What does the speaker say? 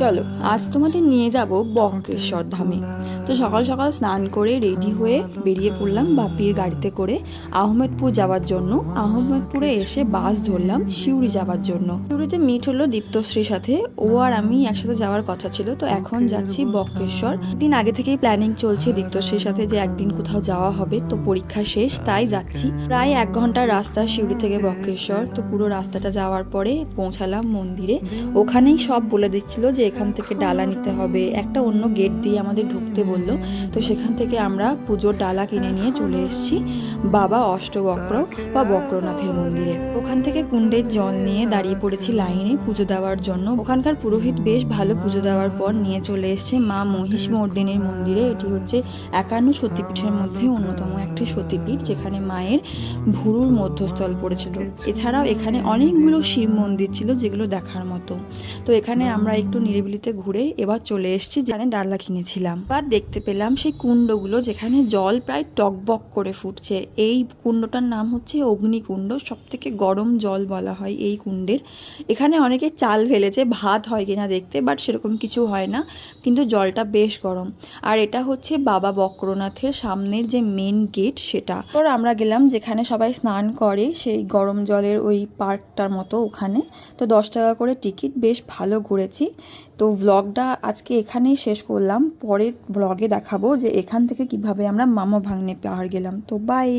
চলো আজ তোমাদের নিয়ে যাব বক্রেশ্বর ধামে। তো সকাল সকাল স্নান করে রেডি হয়ে বেরিয়ে পড়লাম বাপির গাড়িতে করে আহমেদপুর যাওয়ার জন্য। আহমেদপুরে এসে বাস ধরলাম সিউড়ি যাওয়ার জন্য। সিউড়িতে মিট হলো দীপ্তশ্রীর সাথে, ও আর আমি একসাথে যাওয়ার কথা ছিল। তো এখন যাচ্ছি বক্রেশ্বর। দিন আগে থেকেই প্ল্যানিং চলছে দীপ্তশ্রীর সাথে যে একদিন কোথাও যাওয়া হবে, তো পরীক্ষা শেষ তাই যাচ্ছি। প্রায় 1 ঘন্টার রাস্তা সিউড়ি থেকে বক্রেশ্বর। তো পুরো রাস্তাটা যাওয়ার পরে পৌঁছালাম মন্দিরে। ওখানেই সব বলে দিচ্ছিল যে এখান থেকে ডালা নিতে হবে, একটা অন্য গেট দিয়ে আমাদের ঢুকতে বললো। তো সেখান থেকে আমরা পুজোর ডালা কিনে নিয়ে চলে এসেছি বাবা অষ্টবক্র বা বক্রনাথের মন্দিরে। ওখান থেকে কুণ্ডের জল নিয়ে দাঁড়িয়ে পড়েছি লাইনে পুজো দেওয়ার জন্য। ওখানকার পুরোহিত বেশ ভালো পুজো দেওয়ার পর নিয়ে চলে এসছে মা মহিষমর্দিনীর মন্দিরে। এটি হচ্ছে 51 সতীপীঠের মধ্যে অন্যতম একটি সতীপীঠ, যেখানে মায়ের ভুরুর মধ্যস্থল পড়েছিল। এছাড়াও এখানে অনেকগুলো শিব মন্দির ছিল যেগুলো দেখার মতো। তো এখানে আমরা একটু নিরিবিলিতে ঘুরে এবার চলে এসেছি যেখানে ডালা কিনেছিলাম। এবার দেখতে পেলাম সেই কুণ্ডগুলো যেখানে জল প্রায় টকবক করে ফুটছে। এই কুণ্ডটার নাম হচ্ছে অগ্নিকুণ্ড, সব থেকে গরম জল বলা হয় এই কুণ্ডের। এখানে অনেকে চাল ফেলেছে ভাত হয় কিনা দেখতে, বাট সেরকম কিছু হয় না, কিন্তু জলটা বেশ গরম। আর এটা হচ্ছে বাবা বক্রনাথের সামনের যে মেন গেট সেটা। পর আমরা গেলাম যেখানে সবাই স্নান করে সেই গরম জলের ওই পার্কটার মতো ওখানে। তো 10 টাকা করে টিকিট, বেশ ভালো ঘুরেছি। তো ভ্লগটা আজকে এখানেই শেষ করলাম। পরের ভ্লগে দেখাবো যে এখান থেকে কিভাবে আমরা মামা ভাগ্নে পাহাড় গেলাম। তো বাই।